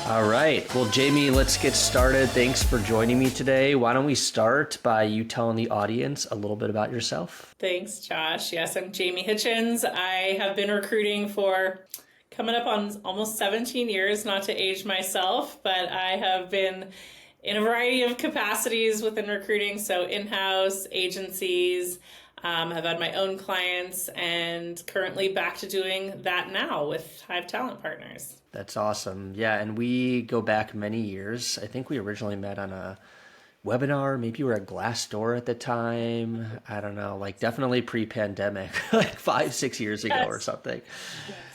All right. Well, Jamie, let's get started. Thanks for joining me today. Why don't we start by you telling the audience a little bit about yourself? Thanks, Josh. Yes, I'm Jamie Hichens. I have been recruiting for coming up on almost 17 years, not to age myself, but I have been in a variety of capacities within recruiting. So in-house, agencies, I've had my own clients, and currently back to doing that now with Hive Talent Partners. That's awesome. Yeah, and we go back many years. I think we originally met on a webinar. Maybe you were at Glassdoor at the time. I don't know, like definitely pre-pandemic, like 5-6 years ago or something.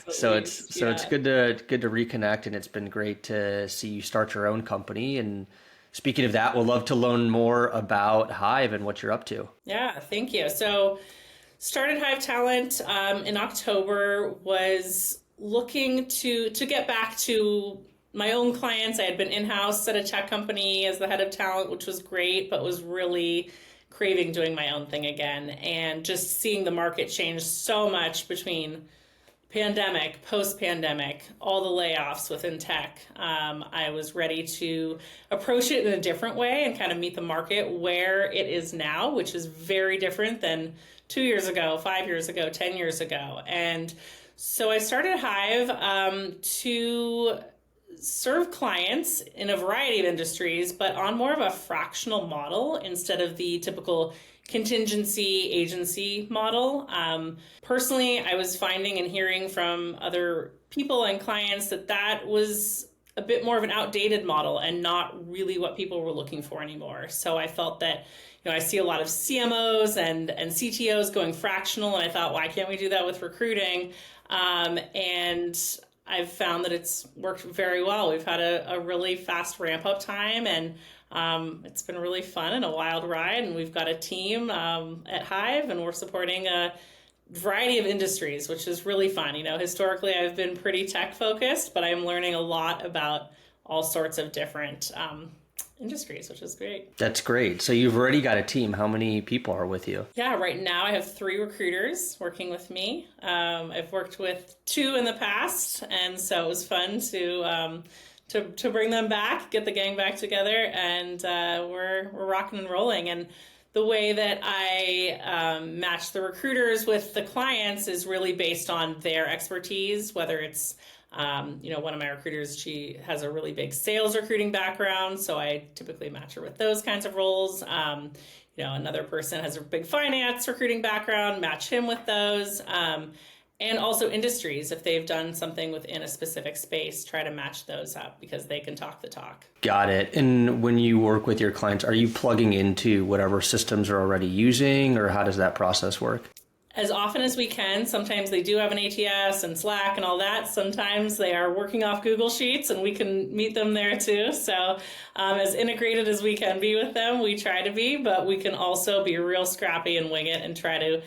So it's good to reconnect, and it's been great to see you start your own company. And speaking of that, we'll love to learn more about Hive and what you're up to. Yeah, thank you. So started Hive Talent in October, was looking to get back to my own clients. I had been in-house at a tech company as the head of talent, which was great, but was really craving doing my own thing again. And just seeing the market change so much between pandemic, post-pandemic, all the layoffs within tech. I was ready to approach it in a different way and kind of meet the market where it is now, which is very different than 2 years ago, 5 years ago, 10 years ago. And so I started Hive to serve clients in a variety of industries, but on more of a fractional model instead of the typical contingency agency model. Personally, I was finding and hearing from other people and clients that was a bit more of an outdated model and not really what people were looking for anymore. So I felt that, I see a lot of CMOs and CTOs going fractional, and I thought, why can't we do that with recruiting? And I've found that it's worked very well. We've had a really fast ramp up time, and it's been really fun and a wild ride. And we've got a team at Hive, and we're supporting a variety of industries, which is really fun. Historically, I've been pretty tech focused, but I'm learning a lot about all sorts of different industries, which is great. That's great. So you've already got a team. How many people are with you? Yeah, right now I have 3 recruiters working with me. I've worked with 2 in the past, and so it was fun to bring them back, get the gang back together, and we're rocking and rolling. And the way that I match the recruiters with the clients is really based on their expertise, whether it's one of my recruiters, she has a really big sales recruiting background, so I typically match her with those kinds of roles. Another person has a big finance recruiting background, match him with those. And also industries, if they've done something within a specific space, try to match those up because they can talk the talk. Got it. And when you work with your clients, are you plugging into whatever systems they're already using, or how does that process work? As often as we can. Sometimes they do have an ATS and Slack and all that. Sometimes they are working off Google Sheets, and we can meet them there too. So as integrated as we can be with them, we try to be, but we can also be real scrappy and wing it and try to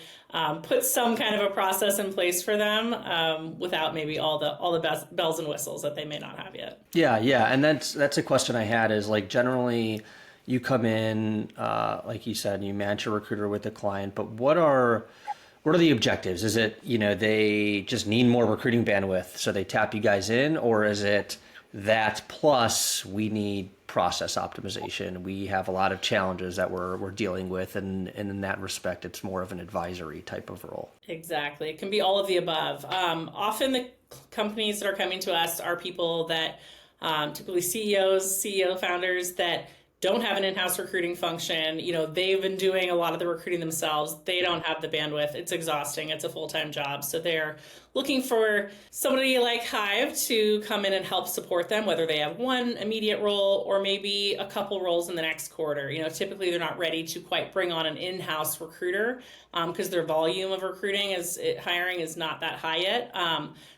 put some kind of a process in place for them without maybe all the bells and whistles that they may not have yet. Yeah. And that's a question I had is, like, generally you come in, like you said, you match a recruiter with a client, but what are the objectives? Is it, they just need more recruiting bandwidth, so they tap you guys in, or is it that plus we need process optimization? We have a lot of challenges that we're dealing with, and in that respect, it's more of an advisory type of role. Exactly. It can be all of the above. Often the companies that are coming to us are people that typically CEO founders that don't have an in-house recruiting function. They've been doing a lot of the recruiting themselves. They don't have the bandwidth. It's exhausting. It's a full-time job. So they're looking for somebody like Hive to come in and help support them, whether they have one immediate role or maybe a couple roles in the next quarter. Typically they're not ready to quite bring on an in-house recruiter because their volume of hiring is not that high yet.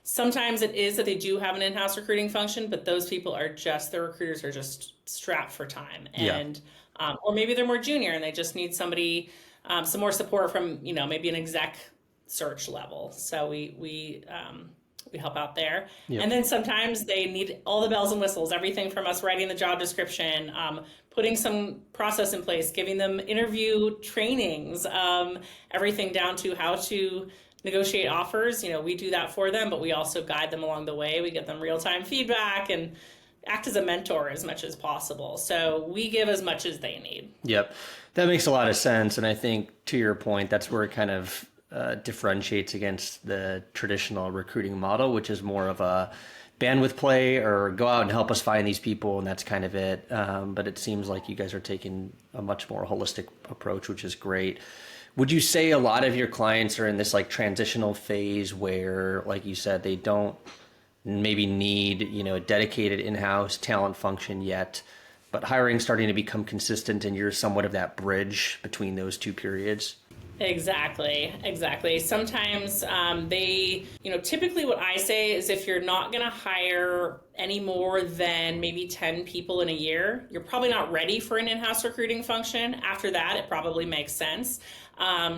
Sometimes it is that they do have an in-house recruiting function, but those people their recruiters are just strapped for time. And or maybe they're more junior and they just need somebody, some more support from, maybe an exec search level. So we help out there. Yep. And then sometimes they need all the bells and whistles, everything from us writing the job description, putting some process in place, giving them interview trainings, everything down to how to negotiate offers. We do that for them, but we also guide them along the way. We get them real-time feedback, and act as a mentor as much as possible. So we give as much as they need. Yep. That makes a lot of sense. And I think to your point, that's where it kind of differentiates against the traditional recruiting model, which is more of a bandwidth play or go out and help us find these people. And that's kind of it. But it seems like you guys are taking a much more holistic approach, which is great. Would you say a lot of your clients are in this like transitional phase where, like you said, they don't maybe need, a dedicated in-house talent function yet, but hiring starting to become consistent and you're somewhat of that bridge between those two periods? Exactly. Sometimes typically what I say is if you're not going to hire any more than maybe 10 people in a year, you're probably not ready for an in-house recruiting function. After that, it probably makes sense.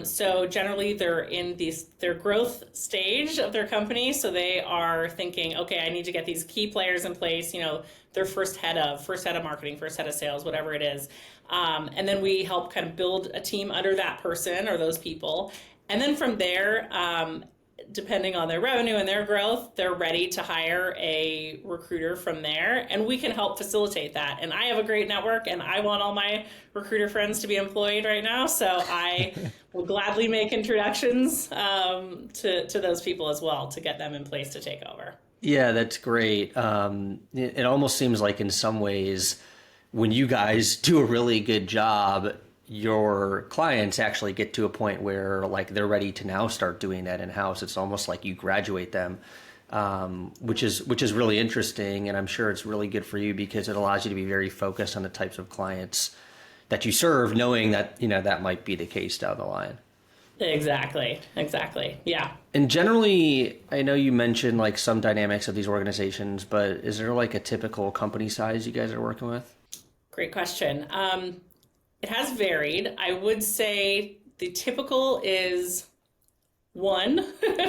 So generally they're in their growth stage of their company. So they are thinking, okay, I need to get these key players in place, their first head of marketing, first head of sales, whatever it is. And then we help kind of build a team under that person or those people. And then from there, depending on their revenue and their growth, they're ready to hire a recruiter from there. And we can help facilitate that. And I have a great network and I want all my recruiter friends to be employed right now. So I will gladly make introductions to those people as well to get them in place to take over. Yeah, that's great. It almost seems like in some ways, when you guys do a really good job, your clients actually get to a point where like they're ready to now start doing that in-house. It's almost like you graduate them, which is really interesting. And I'm sure it's really good for you because it allows you to be very focused on the types of clients that you serve, knowing that, that might be the case down the line. Exactly. Yeah. And generally, I know you mentioned like some dynamics of these organizations, but is there like a typical company size you guys are working with? Great question. It has varied. I would say the typical is one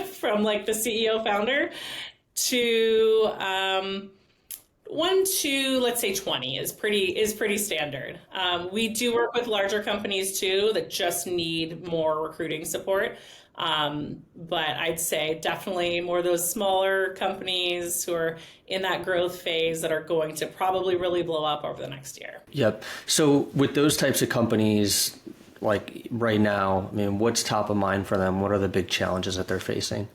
from like the CEO founder to one to let's say 20 is pretty standard. We do work with larger companies too that just need more recruiting support. But I'd say definitely more of those smaller companies who are in that growth phase that are going to probably really blow up over the next year. Yep. So with those types of companies, like right now, I mean, what's top of mind for them? What are the big challenges that they're facing?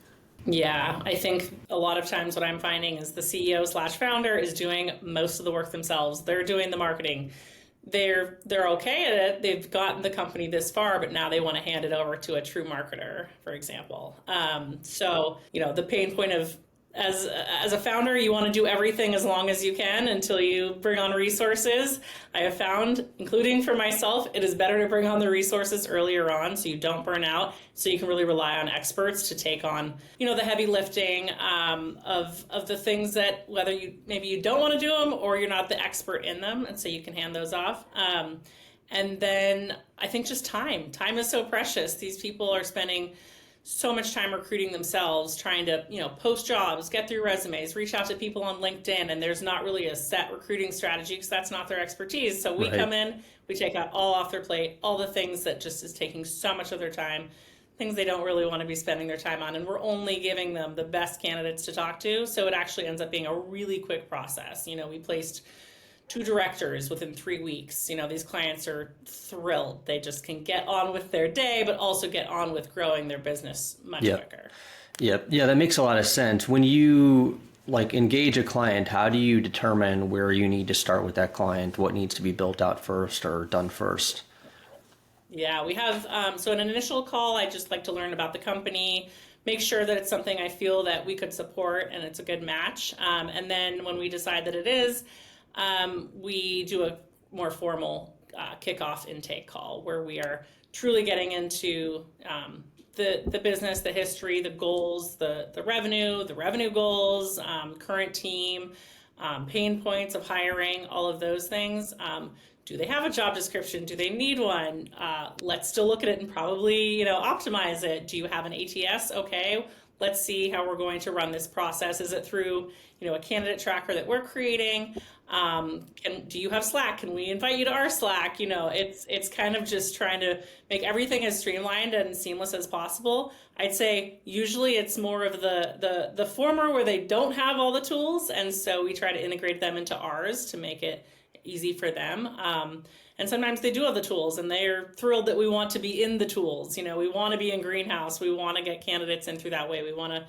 Yeah, I think a lot of times what I'm finding is the CEO/founder is doing most of the work themselves. They're doing the marketing. They're okay at it. They've gotten the company this far, but now they want to hand it over to a true marketer, for example. So, the pain point of as a founder, you want to do everything as long as you can until you bring on resources. I have found, including for myself, it is better to bring on the resources earlier on so you don't burn out, so you can really rely on experts to take on, the heavy lifting of the things that whether you don't want to do them or you're not the expert in them, and so you can hand those off. And then I think just time. Time is so precious. These people are spending so much time recruiting themselves, trying to, post jobs, get through resumes, reach out to people on LinkedIn, and there's not really a set recruiting strategy because that's not their expertise. So we come in, we take out all off their plate, all the things that just is taking so much of their time, things they don't really want to be spending their time on, and we're only giving them the best candidates to talk to. So it actually ends up being a really quick process. We placed 2 directors within 3 weeks. These clients are thrilled. They just can get on with their day, but also get on with growing their business much quicker. Yep. Yeah, that makes a lot of sense. When you engage a client, how do you determine where you need to start with that client? What needs to be built out first or done first? Yeah, we have, so in an initial call, I just like to learn about the company, make sure that it's something I feel that we could support and it's a good match. And then when we decide that it is, we do a more formal kickoff intake call where we are truly getting into the business, the history, the goals, the revenue goals, current team, pain points of hiring, all of those things, do they have a job description? Do they need one? Let's still look at it and probably, optimize it. Do you have an ATS? Okay, let's see how we're going to run this process. Is it through, a candidate tracker that we're creating? Do you have Slack? Can we invite you to our Slack? It's kind of just trying to make everything as streamlined and seamless as possible. I'd say usually it's more of the former, where they don't have all the tools, and so we try to integrate them into ours to make it easy for them. And sometimes they do have the tools and they're thrilled that we want to be in the tools. We want to be in Greenhouse. We want to get candidates in through that way. We want to,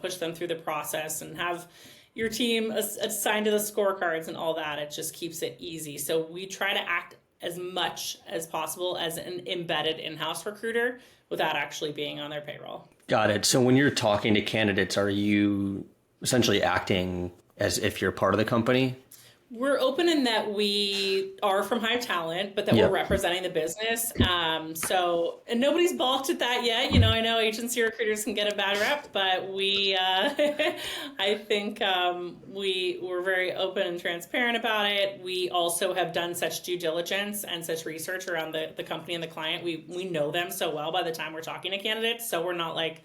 push them through the process and have your team assigned to the scorecards and all that. It just keeps it easy. So we try to act as much as possible as an embedded in-house recruiter without actually being on their payroll. Got it. So when you're talking to candidates, are you essentially acting as if you're part of the company? We're open in that we are from Hive Talent, but that we're representing the business. And nobody's balked at that yet. I know agency recruiters can get a bad rep, but we, I think we're very open and transparent about it. We also have done such due diligence and such research around the company and the client. We know them so well by the time we're talking to candidates. So we're not like,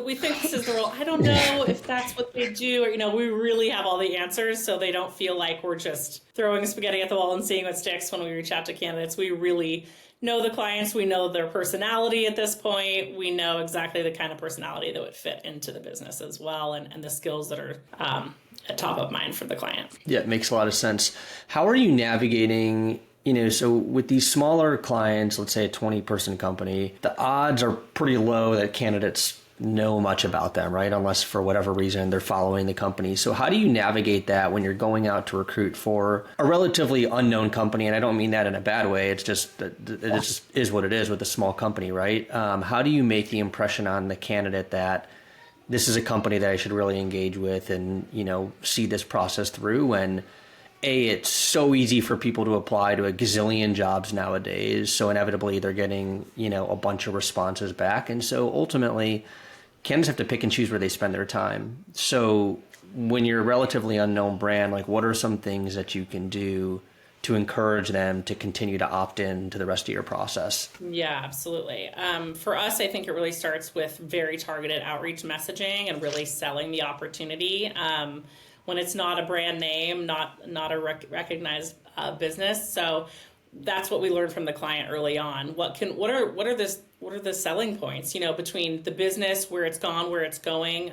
we think this is the role. I don't know if that's what they do. Or, we really have all the answers, so they don't feel like we're just throwing spaghetti at the wall and seeing what sticks when we reach out to candidates. We really know the clients. We know their personality at this point. We know exactly the kind of personality that would fit into the business as well, and the skills that are at top of mind for the client. Yeah, it makes a lot of sense. How are you navigating, so with these smaller clients, let's say a 20-person company, the odds are pretty low that candidates know much about them, right? Unless for whatever reason they're following the company. So how do you navigate that when you're going out to recruit for a relatively unknown company? And I don't mean that in a bad way. It's just that it just is what it is with a small company, right? How do you make the impression on the candidate that this is a company that I should really engage with and, see this process through when it's so easy for people to apply to a gazillion jobs nowadays. So inevitably they're getting, a bunch of responses back. And so ultimately candidates have to pick and choose where they spend their time. So when you're a relatively unknown brand, what are some things that you can do to encourage them to continue to opt in to the rest of your process? Yeah, absolutely. For us, I think it really starts with very targeted outreach messaging and really selling the opportunity. When it's not a brand name, not a recognized business. So that's what we learned from the client early on. What are the selling points, between the business, where it's gone, where it's going,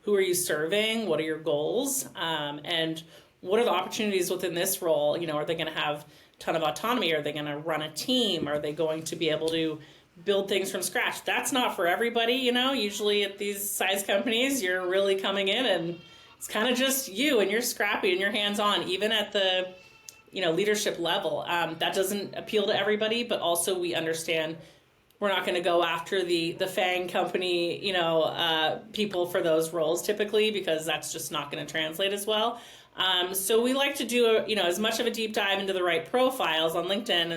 who are you serving, what are your goals, and what are the opportunities within this role? Are they going to have a ton of autonomy? Are they going to run a team? Are they going to be able to build things from scratch? That's not for everybody, Usually at these size companies, you're really coming in and it's kind of just you, and you're scrappy and you're hands-on, even at the leadership level. That doesn't appeal to everybody, but also we understand we're not going to go after the FANG company, people for those roles typically, because that's just not going to translate as well. So we like to do as much of a deep dive into the right profiles on LinkedIn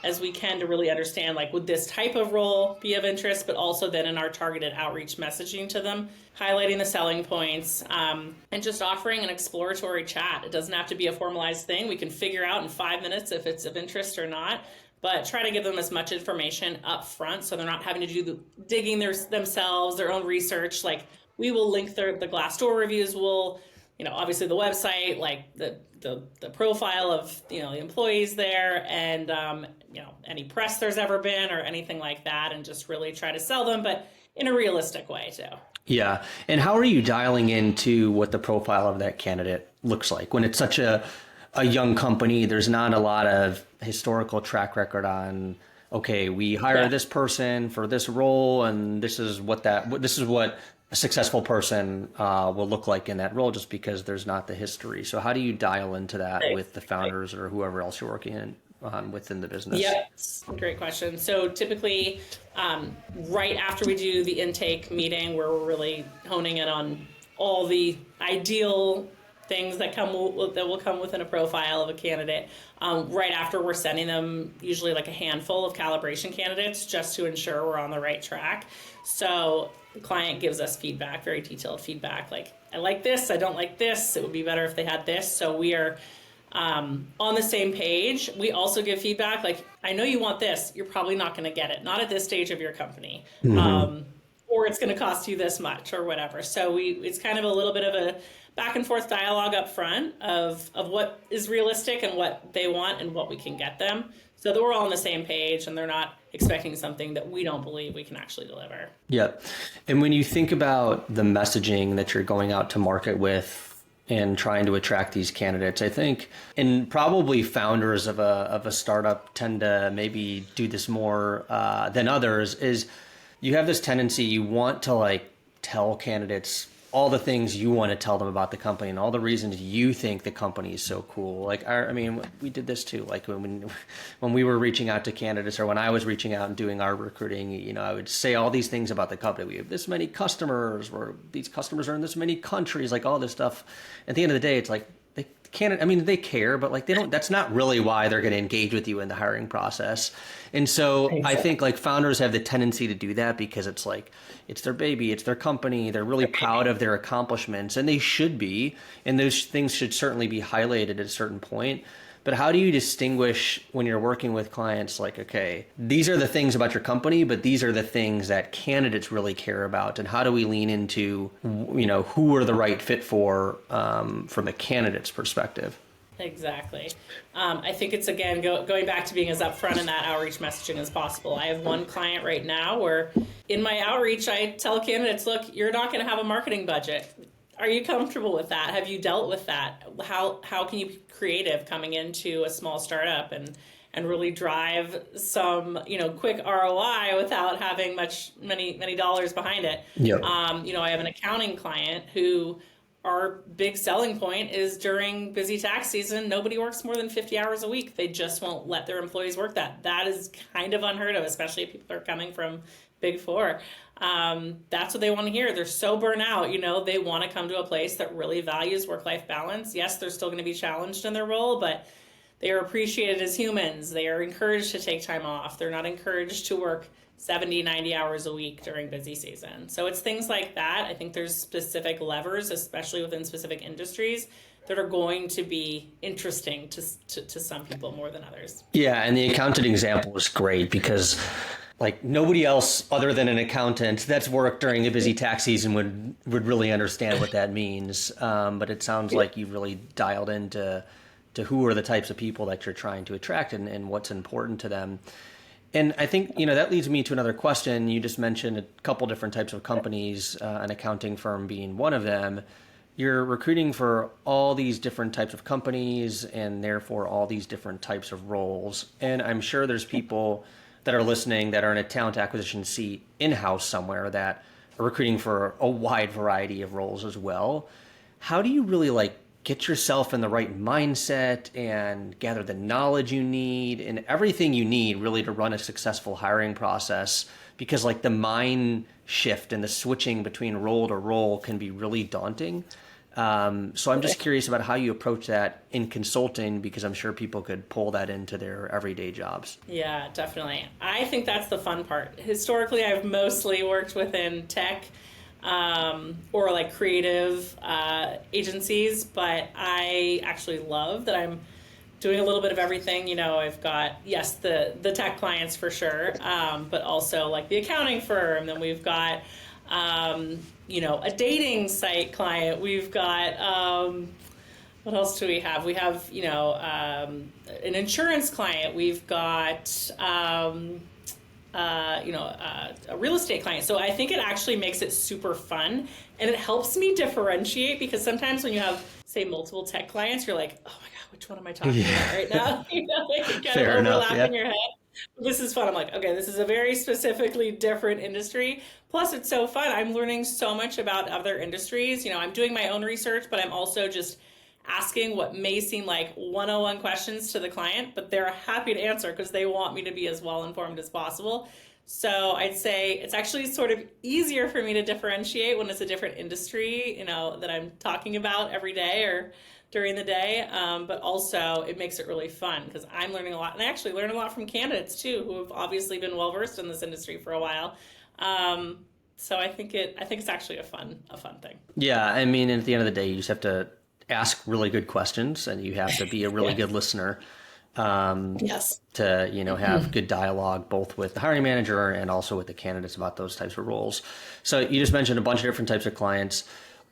as we can to really understand, would this type of role be of interest, but also then in our targeted outreach messaging to them, highlighting the selling points, and just offering an exploratory chat. It doesn't have to be a formalized thing. We can figure out in 5 minutes if it's of interest or not, but try to give them as much information up front so they're not having to do the digging themselves, their own research. We will link the Glassdoor reviews. We'll, obviously the website, the profile of, the employees there, and, any press there's ever been or anything like that, and just really try to sell them, but in a realistic way too. Yeah. And how are you dialing into what the profile of that candidate looks like when it's such a young company? There's not a lot of historical track record on, okay, we hire this person for this role, and this is what a successful person will look like in that role, just because there's not the history. So how do you dial into that with the founders or whoever else you're working on within the business? Yes, great question. So typically, right after we do the intake meeting, where we're really honing in on all the ideal things that will come within a profile of a candidate, right after we're sending them usually a handful of calibration candidates, just to ensure we're on the right track. So the client gives us feedback, very detailed feedback, I like this, I don't like this, it would be better if they had this. So we are on the same page. We also give feedback like, I know you want this, you're probably not going to get it, not at this stage of your company. Or it's going to cost you this much or whatever. So it's kind of a little bit of a back and forth dialogue up front of what is realistic and what they want and what we can get them, so that we're all on the same page and they're not expecting something that we don't believe we can actually deliver. Yep. And when you think about the messaging that you're going out to market with and trying to attract these candidates, I think, and probably founders of a startup tend to maybe do this more than others, is you have this tendency, you want to like tell candidates all the things you want to tell them about the company and all the reasons you think the company is so cool. Like, I mean, we did this too. Like when we were reaching out to candidates, or when I was reaching out and doing our recruiting, you know, I would say all these things about the company. We have this many customers, or these customers are in this many countries, like all this stuff. At the end of the day, it's like, they can't, I mean, they care, but like that's not really why they're going to engage with you in the hiring process. And so exactly. I think like founders have the tendency to do that because it's like, it's their baby, it's their company. They're really proud of their accomplishments, and they should be. And those things should certainly be highlighted at a certain point. But how do you distinguish when you're working with clients, like, okay, these are the things about your company, but these are the things that candidates really care about, and how do we lean into, you know, who are the right fit for from a candidate's perspective? Exactly. I think it's, again, going back to being as upfront in that outreach messaging as possible. I have one client right now where in my outreach, I tell candidates, look, you're not going to have a marketing budget. Are you comfortable with that? Have you dealt with that? How can you be creative coming into a small startup and really drive some, you know, quick ROI without having many dollars behind it? Yep. You know, I have an accounting client who, our big selling point is during busy tax season, nobody works more than 50 hours a week. They just won't let their employees work that. That is kind of unheard of, especially if people are coming from Big Four. That's what they want to hear. They're so burnt out, you know, they want to come to a place that really values work-life balance. Yes, they're still going to be challenged in their role, but they are appreciated as humans. They are encouraged to take time off. They're not encouraged to work 70, 90 hours a week during busy season. So it's things like that. I think there's specific levers, especially within specific industries, that are going to be interesting to some people more than others. Yeah, and the accountant example is great because like nobody else other than an accountant that's worked during a busy tax season would really understand what that means. But it sounds like you've really dialed into who are the types of people that you're trying to attract and what's important to them. And I think, you know, that leads me to another question. You just mentioned a couple different types of companies, an accounting firm being one of them. You're recruiting for all these different types of companies and therefore all these different types of roles. And I'm sure there's people that are listening that are in a talent acquisition seat in-house somewhere that are recruiting for a wide variety of roles as well. How do you really like get yourself in the right mindset and gather the knowledge you need and everything you need really to run a successful hiring process? Because like the mind shift and the switching between role to role can be really daunting. So I'm just curious about how you approach that in consulting, because I'm sure people could pull that into their everyday jobs. Yeah, definitely. I think that's the fun part. Historically, I've mostly worked within tech or like creative agencies, but I actually love that I'm doing a little bit of everything. You know, I've got, yes, the tech clients for sure, but also like the accounting firm. Then we've got, you know, a dating site client. We've got, what else do we have? We have, you know, an insurance client. We've got, a real estate client. So I think it actually makes it super fun, and it helps me differentiate, because sometimes when you have, say, multiple tech clients, you're like, oh my God, which one am I talking about right now? You know, like it kind of overlap in your head. This is fun. I'm like, okay, this is a very specifically different industry. Plus, it's so fun. I'm learning so much about other industries. You know, I'm doing my own research, but I'm also just asking what may seem like 101 questions to the client, but they're happy to answer because they want me to be as well informed as possible. So I'd say it's actually sort of easier for me to differentiate when it's a different industry, you know, that I'm talking about every day or during the day. But also it makes it really fun because I'm learning a lot, and I actually learn a lot from candidates too, who have obviously been well versed in this industry for a while. So I think it's actually a fun thing. Yeah, I mean, at the end of the day, you just have to ask really good questions and you have to be a really good listener Yes. to, have good dialogue both with the hiring manager and also with the candidates about those types of roles. So you just mentioned a bunch of different types of clients.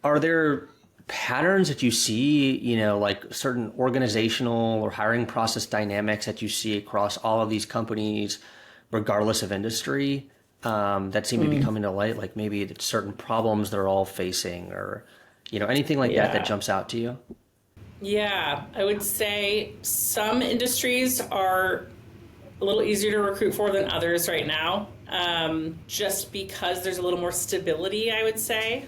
Are there patterns that you see, like certain organizational or hiring process dynamics that you see across all of these companies, regardless of industry, that seem to be coming to light? Like maybe it's certain problems they're all facing, or, anything like that jumps out to you? Yeah, I would say some industries are a little easier to recruit for than others right now, just because there's a little more stability, I would say.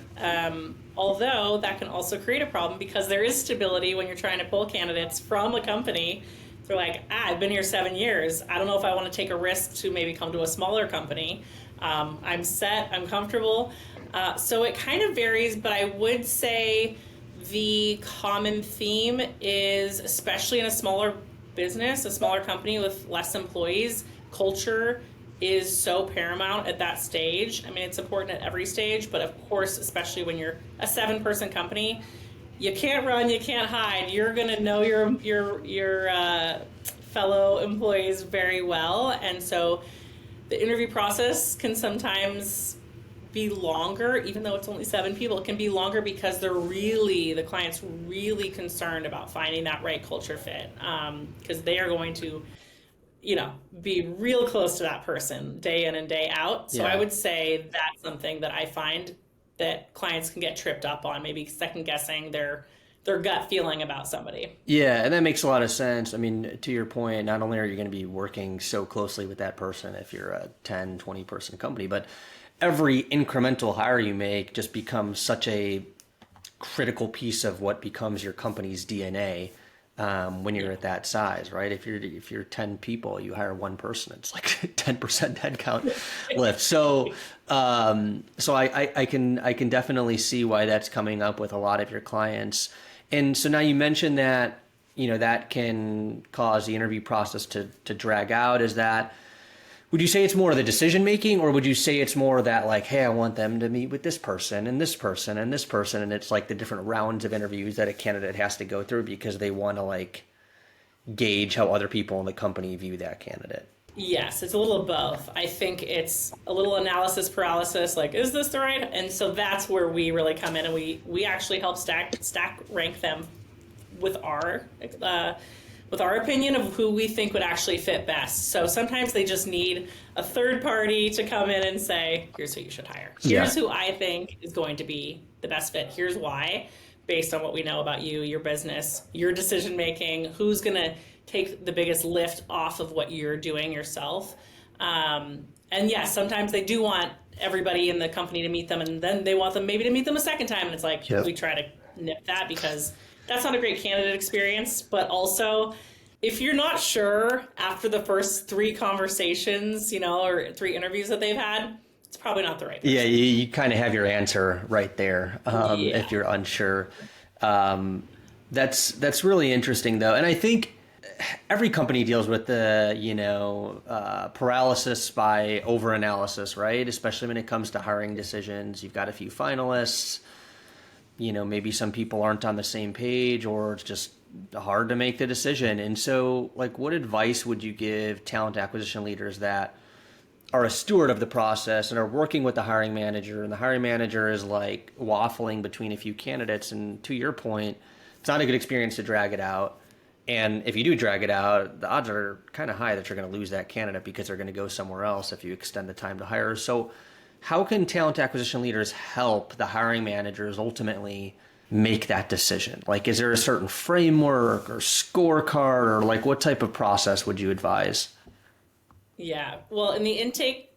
Although that can also create a problem because there is stability when you're trying to pull candidates from a company. They're like, I've been here 7 years. I don't know if I want to take a risk to maybe come to a smaller company. I'm set, I'm comfortable. So it kind of varies, but I would say the common theme is, especially in a smaller business, a smaller company with less employees, culture is so paramount at that stage. I mean, it's important at every stage, but of course, especially when you're a 7-person company, you can't run, you can't hide. You're gonna know your fellow employees very well, and so the interview process can sometimes be longer, even though it's only 7 people. It can be longer because the client's really concerned about finding that right culture fit, because they are going to, be real close to that person day in and day out. So I would say that's something that I find that clients can get tripped up on, maybe second guessing their gut feeling about somebody. Yeah, and that makes a lot of sense. I mean, to your point, not only are you going to be working so closely with that person if you're a 10, 20 person company, but every incremental hire you make just becomes such a critical piece of what becomes your company's DNA when you're at that size, right? If you're 10 people, you hire one person, it's like 10% headcount lift. So I can definitely see why that's coming up with a lot of your clients. And so now you mentioned that that can cause the interview process to drag out. Would you say it's more of the decision making, or would you say it's more that like, hey, I want them to meet with this person and this person and this person, and it's like the different rounds of interviews that a candidate has to go through because they want to like gauge how other people in the company view that candidate? Yes, it's a little of both. I think it's a little analysis paralysis, like, is this the right? And so that's where we really come in, and we actually help stack rank them with our opinion of who we think would actually fit best. So sometimes they just need a third party to come in and say, here's who you should hire. Here's who I think is going to be the best fit. Here's why, based on what we know about you, your business, your decision making, who's going to take the biggest lift off of what you're doing yourself. And yes, sometimes they do want everybody in the company to meet them, and then they want them maybe to meet them a second time. And it's like, we try to nip that because that's not a great candidate experience. But also, if you're not sure after the first 3 conversations, or 3 interviews that they've had, it's probably not the right person. Yeah, you kind of have your answer right there if you're unsure. That's really interesting, though. And I think every company deals with the, paralysis by overanalysis, right? Especially when it comes to hiring decisions. You've got a few finalists. Maybe some people aren't on the same page, or it's just hard to make the decision. And so, like, what advice would you give talent acquisition leaders that are a steward of the process and are working with the hiring manager, and the hiring manager is like waffling between a few candidates? And to your point, it's not a good experience to drag it out. And if you do drag it out, the odds are kind of high that you're going to lose that candidate because they're going to go somewhere else if you extend the time to hire. So how can talent acquisition leaders help the hiring managers ultimately make that decision? Like, is there a certain framework or scorecard, or like what type of process would you advise? Yeah, well, in the intake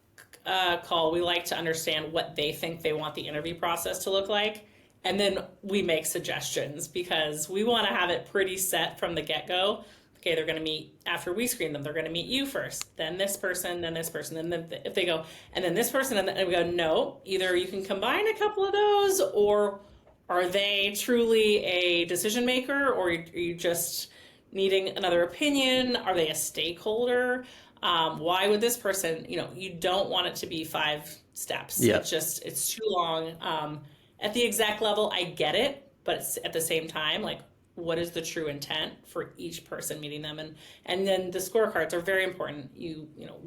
call, we like to understand what they think they want the interview process to look like. And then we make suggestions because we want to have it pretty set from the get-go. Okay, they're going to meet, after we screen them, they're going to meet you first, then this person, then this person. And then if they go, and then this person, and we go, no, either you can combine a couple of those, or are they truly a decision maker, or are you just needing another opinion? Are they a stakeholder? Why would this person, you don't want it to be 5 steps. Yeah. It's too long. At the exec level, I get it. but at the same time, like, what is the true intent for each person meeting them? And then the scorecards are very important.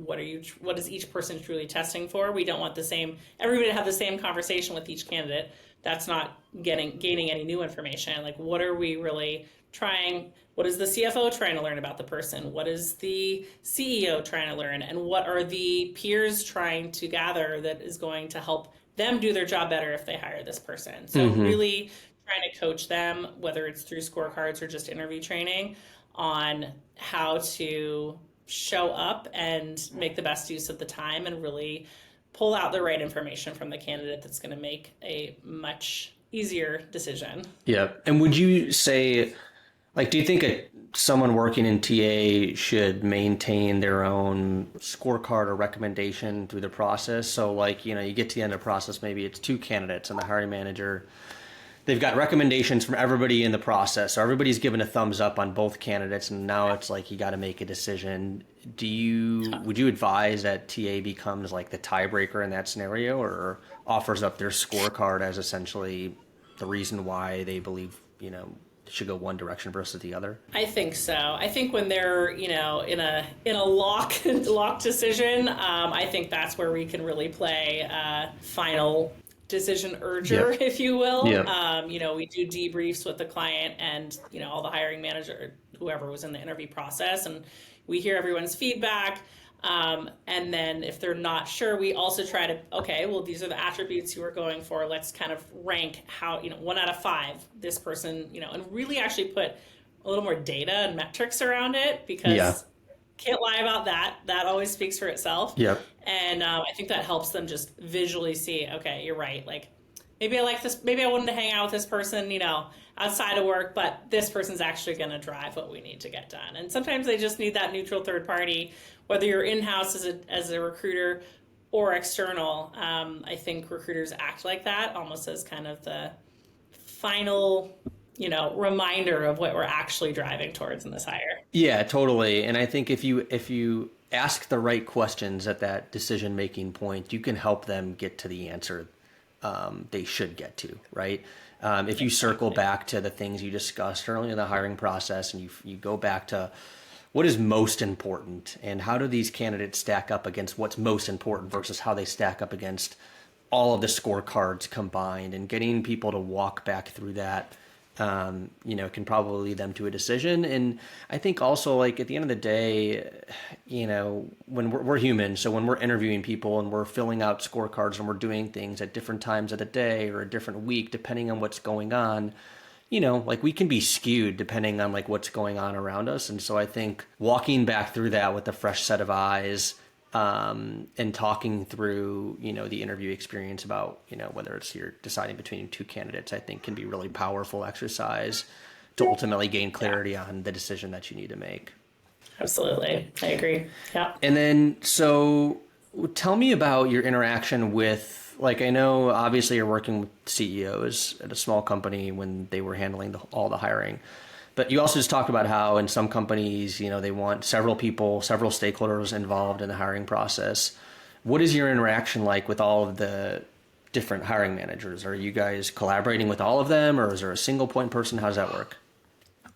What is each person truly testing for? We don't want everybody to have the same conversation with each candidate. That's not gaining any new information. Like, what are we really trying? What is the CFO trying to learn about the person? What is the CEO trying to learn? And what are the peers trying to gather that is going to help them do their job better if they hire this person? So really trying to coach them, whether it's through scorecards or just interview training, on how to show up and make the best use of the time and really pull out the right information from the candidate that's going to make a much easier decision. Yeah. And would you say, like, do you think someone working in TA should maintain their own scorecard or recommendation through the process? So, like, you get to the end of the process, maybe it's 2 candidates and the hiring manager, they've got recommendations from everybody in the process. So everybody's given a thumbs up on both candidates, and now it's like you got to make a decision. Would you advise that TA becomes like the tiebreaker in that scenario, or offers up their scorecard as essentially the reason why they believe, should go one direction versus the other? I think so. I think when they're, in a lock decision, I think that's where we can really play final decision urger, if you will. We do debriefs with the client and, all the hiring manager, whoever was in the interview process, and we hear everyone's feedback. And then if they're not sure, we also try to, okay, well, these are the attributes you were going for. Let's kind of rank how, 1 out of 5, this person, and really actually put a little more data and metrics around it, because can't lie about that. That always speaks for itself. And I think that helps them just visually see, okay, you're right. Like, maybe I like this. Maybe I wanted to hang out with this person, outside of work, but this person's actually going to drive what we need to get done. And sometimes they just need that neutral third party, whether you're in-house as a recruiter or external. I think recruiters act like that, almost as kind of the final, reminder of what we're actually driving towards in this hire. Yeah, totally. And I think if you ask the right questions at that decision-making point, you can help them get to the answer they should get to, right? If you circle back to the things you discussed earlier in the hiring process, and you go back to what is most important and how do these candidates stack up against what's most important versus how they stack up against all of the scorecards combined, and getting people to walk back through that, can probably lead them to a decision. And I think also, like, at the end of the day, when we're human, so when we're interviewing people and we're filling out scorecards and we're doing things at different times of the day or a different week, depending on what's going on, like, we can be skewed depending on like what's going on around us. And so I think walking back through that with a fresh set of eyes, and talking through, the interview experience about, whether it's you're deciding between 2 candidates, I think can be really powerful exercise to ultimately gain clarity on the decision that you need to make. Absolutely. I agree. Yeah. And then, so tell me about your interaction with, like, I know obviously you're working with CEOs at a small company when they were handling all the hiring. But you also just talked about how in some companies, they want several people, several stakeholders involved in the hiring process. What is your interaction like with all of the different hiring managers? Are you guys collaborating with all of them, or is there a single point person? How does that work?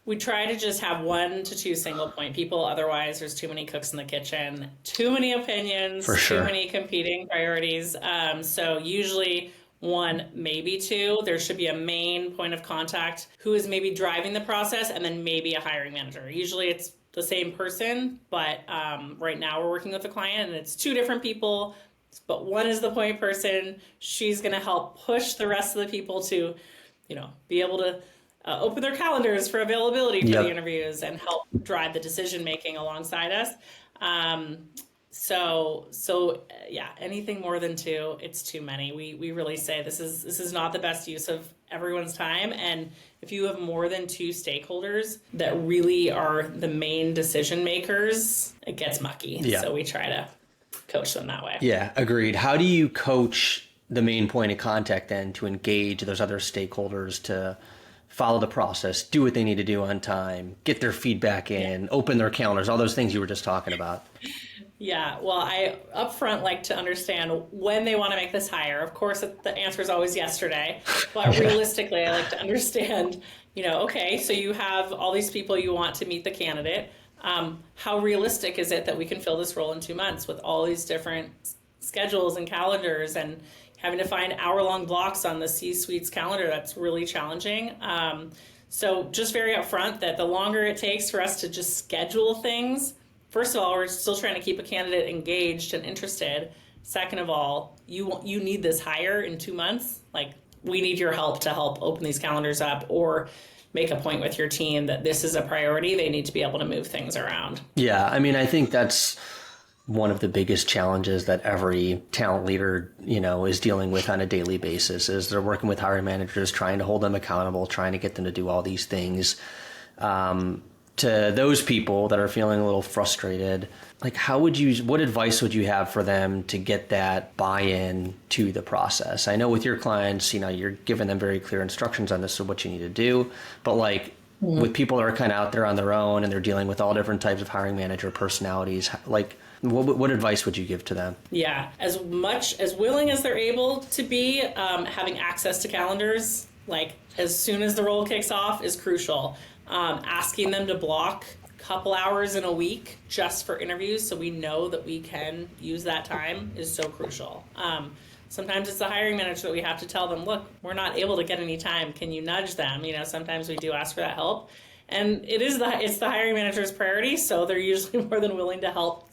We try to just have 1 to 2 single point people. Otherwise, there's too many cooks in the kitchen, too many opinions, For sure. Too many competing priorities. So usually 1, maybe 2. There should be a main point of contact who is maybe driving the process, and then maybe a hiring manager. Usually it's the same person, but right now we're working with a client and it's 2 different people, but 1 is the point person. She's going to help push the rest of the people to, be able to open their calendars for availability for the interviews and help drive the decision making alongside us. So anything more than 2, it's too many. We really say this is not the best use of everyone's time. And if you have more than 2 stakeholders that really are the main decision makers, it gets mucky. Yeah. So we try to coach them that way. Yeah, agreed. How do you coach the main point of contact then to engage those other stakeholders to follow the process, do what they need to do on time, get their feedback in, open their calendars, all those things you were just talking about? Yeah, well, I upfront like to understand when they want to make this hire. Of course, the answer is always yesterday, but Yeah. realistically, I like to understand, okay, so you have all these people you want to meet the candidate. How realistic is it that we can fill this role in 2 months with all these different schedules and calendars and having to find hour-long blocks on the C-suite's calendar? That's really challenging. So just very upfront that the longer it takes for us to just schedule things, first of all, we're still trying to keep a candidate engaged and interested. Second of all, you need this hire in 2 months. Like, we need your help to help open these calendars up or make a point with your team that this is a priority. They need to be able to move things around. Yeah, I mean, I think that's one of the biggest challenges that every talent leader, is dealing with on a daily basis is they're working with hiring managers, trying to hold them accountable, trying to get them to do all these things. To those people that are feeling a little frustrated, like what advice would you have for them to get that buy-in to the process? I know with your clients, you're giving them very clear instructions on this is what you need to do, but like with people that are kind of out there on their own and they're dealing with all different types of hiring manager personalities, like what advice would you give to them? Yeah, as much as willing as they're able to be, having access to calendars, like as soon as the role kicks off, is crucial. Asking them to block a couple hours in a week just for interviews so we know that we can use that time is so crucial. Sometimes it's the hiring manager that we have to tell them, look, we're not able to get any time. Can you nudge them? Sometimes we do ask for that help. And it's the hiring manager's priority, so they're usually more than willing to help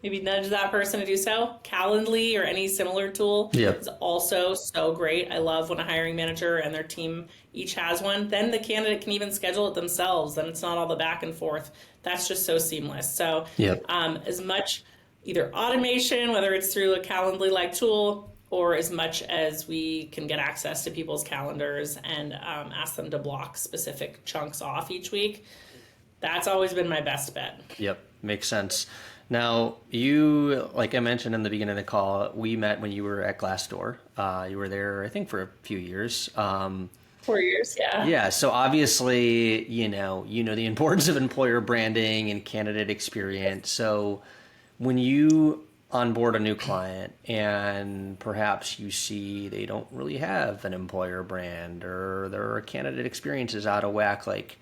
maybe nudge that person to do so. Calendly or any similar tool is also so great. I love when a hiring manager and their team each has one. Then the candidate can even schedule it themselves. Then it's not all the back and forth. That's just so seamless. So as much either automation, whether it's through a Calendly-like tool, or as much as we can get access to people's calendars and ask them to block specific chunks off each week, that's always been my best bet. Yep, makes sense. Now, you, like I mentioned in the beginning of the call, we met when you were at Glassdoor. You were there, I think, for a few years. 4 years, yeah. Yeah, so obviously, you know the importance of employer branding and candidate experience. So when you onboard a new client and perhaps you see they don't really have an employer brand or their candidate experience is out of whack, like,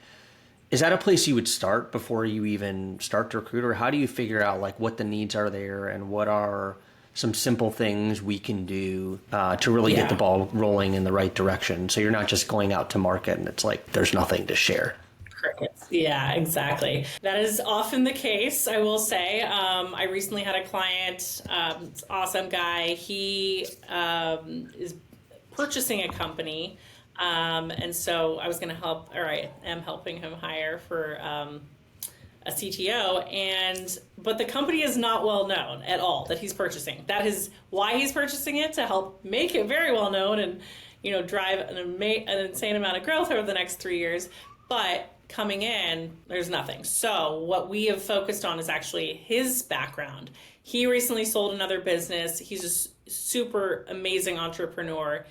is that a place you would start before you even start to recruit? Or how do you figure out like what the needs are there and what are some simple things we can do to really get the ball rolling in the right direction? So you're not just going out to market and it's like there's nothing to share. Crickets. Yeah, exactly. That is often the case, I will say. I recently had a client, awesome guy. He is purchasing a company. And so I was going to help, or I am helping him hire for a CTO, but the company is not well known at all that he's purchasing. That is why he's purchasing it, to help make it very well known and drive an insane amount of growth over the next 3 years. But coming in, there's nothing. So what we have focused on is actually his background. He recently sold another business. He's a super amazing entrepreneur.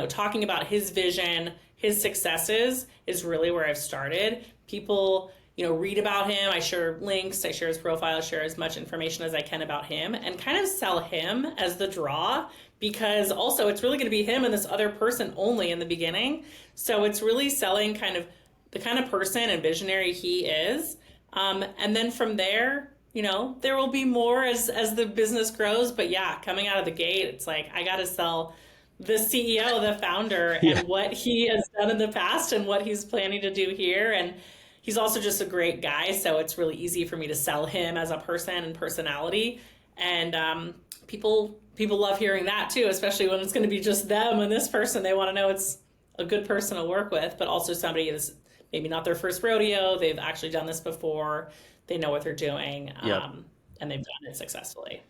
Talking about his vision, his successes is really where I've started. People, read about him. I share links, I share his profile, I share as much information as I can about him and kind of sell him as the draw, because also it's really going to be him and this other person only in the beginning. So it's really selling kind of the kind of person and visionary he is. And then from there, there will be more as the business grows. But yeah, coming out of the gate, it's like, I got to sell the CEO, the founder, and what he has done in the past and what he's planning to do here. And he's also just a great guy, so it's really easy for me to sell him as a person and personality. And people love hearing that too, especially when it's going to be just them and this person. They want to know it's a good person to work with, but also somebody that's maybe not their first rodeo. They've actually done this before. They know what they're doing, and they've done it successfully.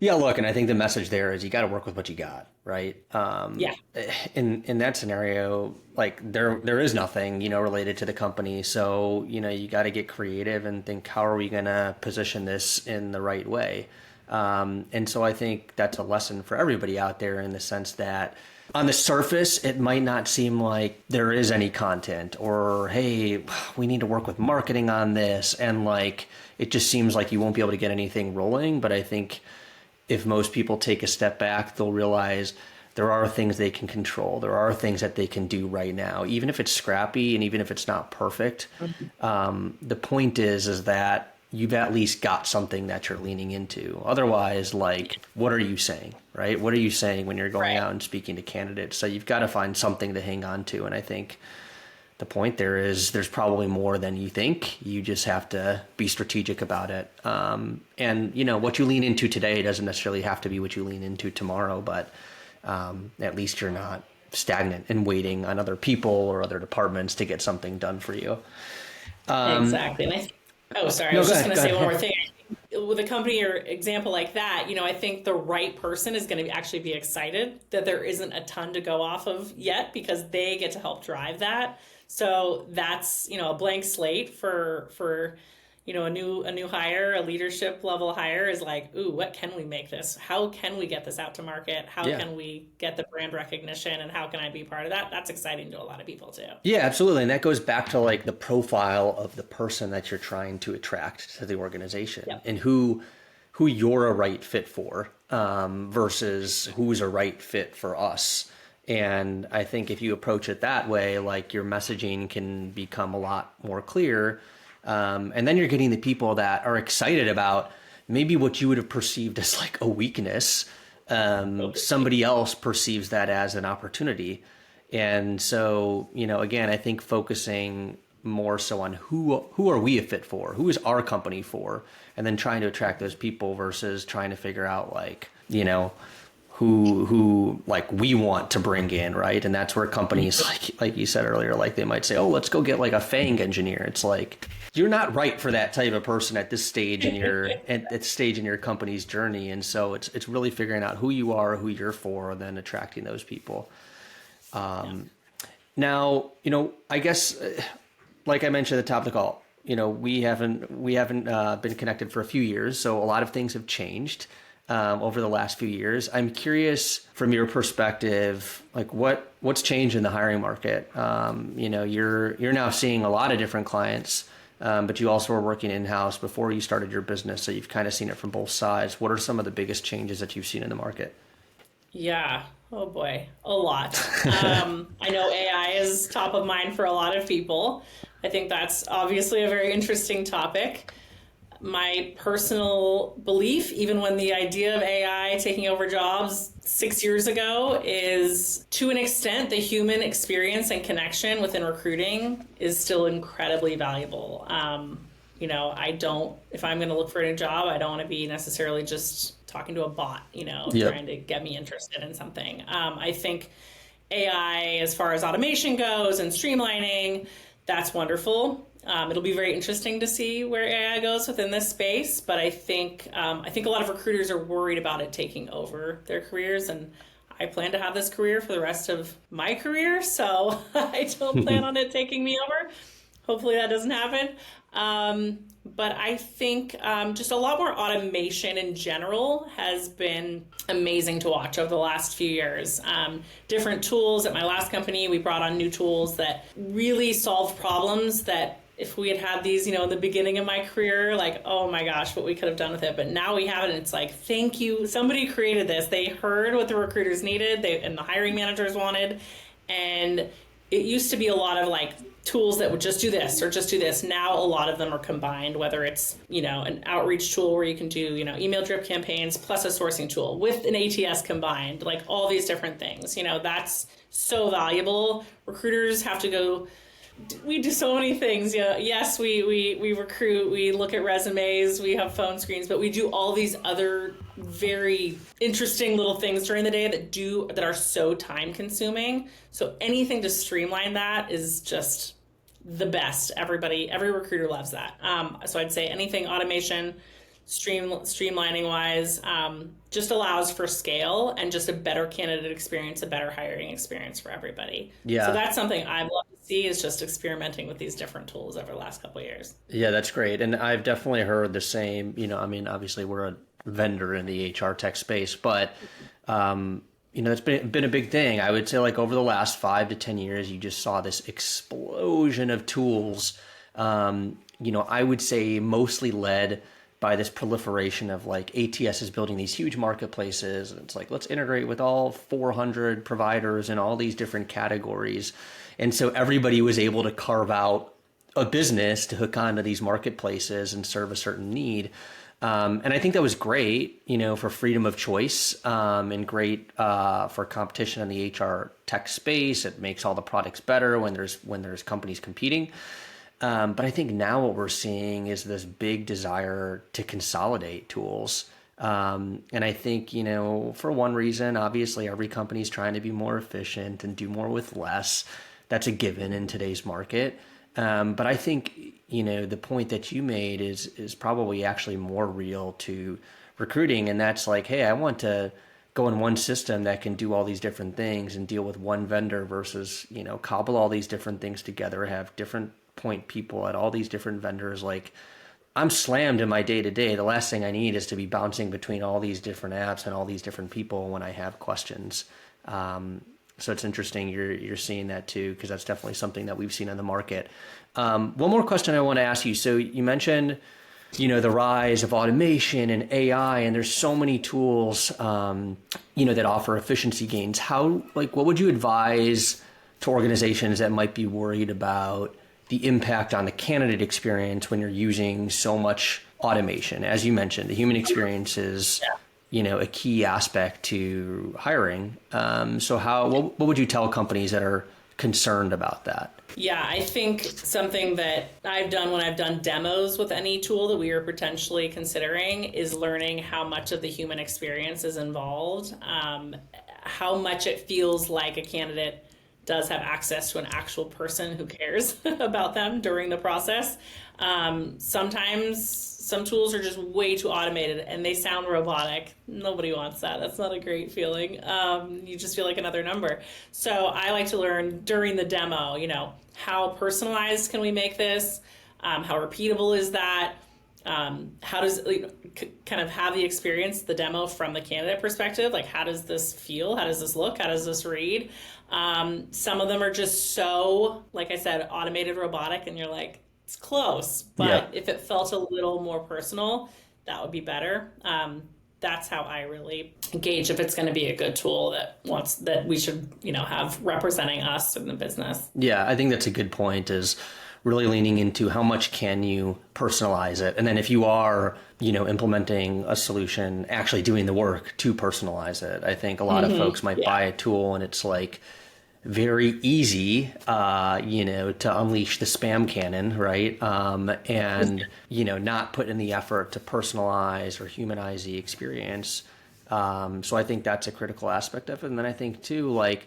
Yeah, look, and I think the message there is you got to work with what you got, right? In that scenario, like there is nothing, related to the company. So, you got to get creative and think, how are we going to position this in the right way? And so I think that's a lesson for everybody out there in the sense that, on the surface, it might not seem like there is any content or, hey, we need to work with marketing on this. And like, it just seems like you won't be able to get anything rolling. But I think if most people take a step back, they'll realize there are things they can control. There are things that they can do right now, even if it's scrappy and even if it's not perfect. The point is that you've at least got something that you're leaning into. Otherwise, like, what are you saying, right? What are you saying when you're going out and speaking to candidates? So you've got to find something to hang on to. And I think the point there is there's probably more than you think. You just have to be strategic about it. And, you know, what you lean into today doesn't necessarily have to be what you lean into tomorrow, but at least you're not stagnant and waiting on other people or other departments to get something done for you. Exactly. And I was just going to say one more thing. With a company or example like that, you know, I think the right person is going to actually be excited that there isn't a ton to go off of yet because they get to help drive that. So that's, you know, a blank slate for you know, a new hire, a leadership level hire is like, ooh, what can we make this? How can we get this out to market? How can we get the brand recognition and how can I be part of that? That's exciting to a lot of people too. Yeah, absolutely. And that goes back to like the profile of the person that you're trying to attract to the organization and who you're a right fit for versus who's a right fit for us. And I think if you approach it that way, like your messaging can become a lot more clear. And then you're getting the people that are excited about maybe what you would have perceived as like a weakness. Somebody else perceives that as an opportunity. And so, you know, again, I think focusing more so on who are we a fit for? Who is our company for? And then trying to attract those people versus trying to figure out like, you know, who like we want to bring in, right? And that's where companies like you said earlier, like they might say, oh, let's go get like a FANG engineer. It's like you're not right for that type of person at this stage in your at stage in your company's journey. And so it's really figuring out who you are, who you're for, and then attracting those people. Now, you know, I guess like I mentioned at the top of the call, you know, we haven't been connected for a few years, so a lot of things have changed over the last few years. I'm curious from your perspective, like what's changed in the hiring market? You know, you're now seeing a lot of different clients, but you also were working in-house before you started your business. So you've kind of seen it from both sides. What are some of the biggest changes that you've seen in the market? Yeah. Oh boy, a lot. I know AI is top of mind for a lot of people. I think that's obviously a very interesting topic. My personal belief, even when the idea of AI taking over jobs 6 years ago, is to an extent the human experience and connection within recruiting is still incredibly valuable. You know, if I'm going to look for a new job, I don't want to be necessarily just talking to a bot, you know, trying to get me interested in something. I think AI, as far as automation goes and streamlining, that's wonderful. It'll be very interesting to see where AI goes within this space, but I think a lot of recruiters are worried about it taking over their careers, and I plan to have this career for the rest of my career, so I don't plan on it taking me over. Hopefully that doesn't happen. But I think just a lot more automation in general has been amazing to watch over the last few years. Different tools at my last company, we brought on new tools that really solved problems that if we had these, you know, in the beginning of my career, like, oh my gosh, what we could have done with it. But now we have it and it's like, thank you. Somebody created this. They heard what the recruiters needed and the hiring managers wanted. And it used to be a lot of like tools that would just do this or just do this. Now a lot of them are combined, whether it's, you know, an outreach tool where you can do, you know, email drip campaigns plus a sourcing tool with an ATS combined, like all these different things. You know, that's so valuable. Recruiters have to go, we do so many things. Yeah, yes, we recruit, we look at resumes, we have phone screens, but we do all these other very interesting little things during the day that are so time consuming. So anything to streamline that is just the best. Every recruiter loves that. So I'd say anything automation, streamlining wise, just allows for scale and just a better candidate experience, a better hiring experience for everybody. Yeah. So that's something I'd love to see, is just experimenting with these different tools over the last couple of years. Yeah, that's great. And I've definitely heard the same, you know, I mean, obviously we're a vendor in the HR tech space, but that's been a big thing. I would say like over the last 5 to 10 years, you just saw this explosion of tools. I would say mostly led by this proliferation of like ATS is building these huge marketplaces. And it's like, let's integrate with all 400 providers in all these different categories. And so everybody was able to carve out a business to hook onto these marketplaces and serve a certain need. And I think that was great, for freedom of choice, and great for competition in the HR tech space. It makes all the products better when there's companies competing. But I think now what we're seeing is this big desire to consolidate tools. And I think, for one reason, obviously every company is trying to be more efficient and do more with less. That's a given in today's market. But I think, the point that you made is probably actually more real to recruiting. And that's like, hey, I want to go in one system that can do all these different things and deal with one vendor versus, cobble all these different things together, have different point people at all these different vendors. Like, I'm slammed in my day to day. The last thing I need is to be bouncing between all these different apps and all these different people when I have questions. So it's interesting you're seeing that too, because that's definitely something that we've seen in the market. One more question I want to ask you. So you mentioned, the rise of automation and AI, and there's so many tools, that offer efficiency gains. What would you advise to organizations that might be worried about the impact on the candidate experience when you're using so much automation? As you mentioned, the human experience is a key aspect to hiring. So what would you tell companies that are concerned about that? Yeah, I think something that I've done when I've done demos with any tool that we are potentially considering is learning how much of the human experience is involved, how much it feels like a candidate does have access to an actual person who cares about them during the process. Sometimes some tools are just way too automated and they sound robotic. Nobody wants that. That's not a great feeling. You just feel like another number. So I like to learn during the demo, how personalized can we make this? How repeatable is that? How does kind of have the experience, the demo from the candidate perspective? Like, how does this feel? How does this look? How does this read? Some of them are just so, like I said, automated, robotic, and you're like, it's close. But if it felt a little more personal, that would be better. That's how I really gauge if it's going to be a good tool that we should, have representing us in the business. Yeah, I think that's a good point, is really leaning into how much can you personalize it. And then if you are, implementing a solution, actually doing the work to personalize it. I think a lot of folks might buy a tool and it's like very easy, to unleash the spam cannon, right? And, not put in the effort to personalize or humanize the experience. So I think that's a critical aspect of it. And then I think too, like,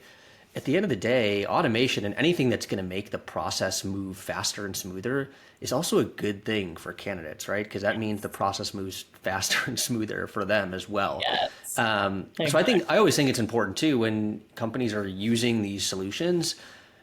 at the end of the day, automation and anything that's going to make the process move faster and smoother is also a good thing for candidates, right? Because that means the process moves faster and smoother for them as well. Yes. So I always think it's important too, when companies are using these solutions,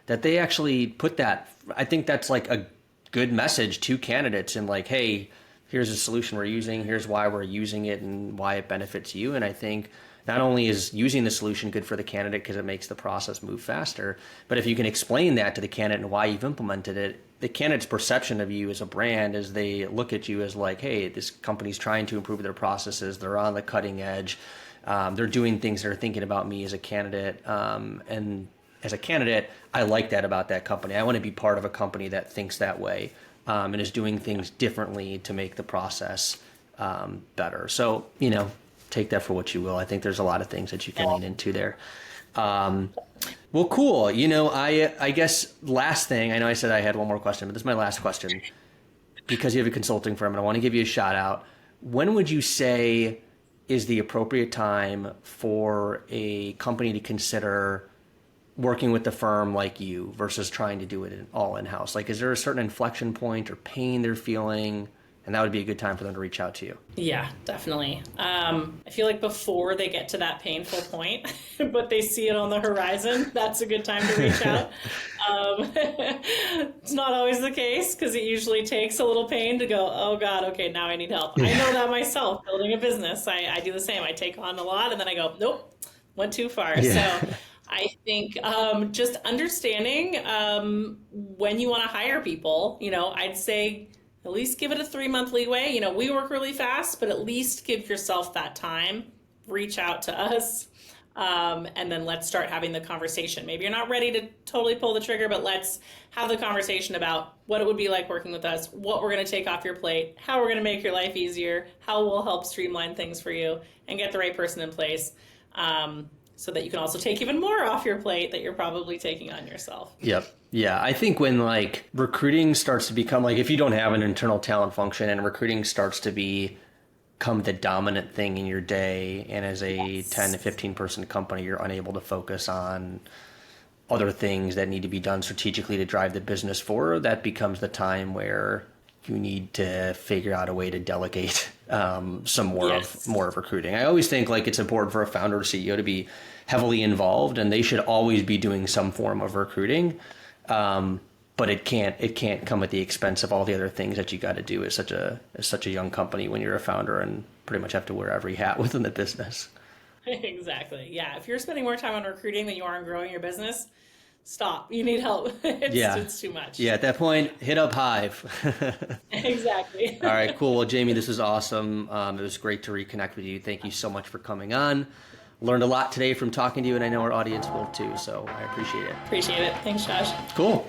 that they actually put that. I think that's like a good message to candidates, and like, hey, here's a solution we're using, here's why we're using it and why it benefits you. And I think not only is using the solution good for the candidate because it makes the process move faster, but if you can explain that to the candidate and why you've implemented it, the candidate's perception of you as a brand, as they look at you as like, hey, this company's trying to improve their processes, they're on the cutting edge, they're doing things that are thinking about me as a candidate. And as a candidate, I like that about that company. I want to be part of a company that thinks that way, and is doing things differently to make the process better. So, take that for what you will. I think there's a lot of things that you can lean into there. Well, cool. I guess last thing, I know I said I had one more question, but this is my last question. Because you have a consulting firm and I want to give you a shout out. When would you say is the appropriate time for a company to consider working with a firm like you versus trying to do it all in-house? Like, is there a certain inflection point or pain they're feeling? And that would be a good time for them to reach out to you. Yeah, definitely. I feel like before they get to that painful point, but they see it on the horizon, that's a good time to reach out. It's not always the case, because it usually takes a little pain to go, oh God, okay, now I need help. I know that myself, building a business. I do the same. I take on a lot and then I go, nope, went too far. Yeah. So I think just understanding when you want to hire people, I'd say at least give it a 3-month leeway. We work really fast, but at least give yourself that time. Reach out to us. And then let's start having the conversation. Maybe you're not ready to totally pull the trigger, but let's have the conversation about what it would be like working with us, what we're going to take off your plate, how we're going to make your life easier, how we'll help streamline things for you and get the right person in place. So that you can also take even more off your plate that you're probably taking on yourself. Yep. Yeah. I think when like recruiting starts to become like, if you don't have an internal talent function and recruiting starts to become the dominant thing in your day, and as a 10 to 15 person company, you're unable to focus on other things that need to be done strategically to drive the business forward, that becomes the time where you need to figure out a way to delegate some more of recruiting. I always think like it's important for a founder or CEO to be heavily involved, and they should always be doing some form of recruiting. But it can't come at the expense of all the other things that you got to do as such a young company when you're a founder and pretty much have to wear every hat within the business. Exactly. Yeah. If you're spending more time on recruiting than you are on growing your business, stop. You need help. It's too much. Yeah. At that point, hit up Hive. Exactly. All right, cool. Well, Jamie, this is awesome. It was great to reconnect with you. Thank you so much for coming on. Learned a lot today from talking to you, and I know our audience will too. So I appreciate it. Appreciate it. Thanks, Josh. Cool.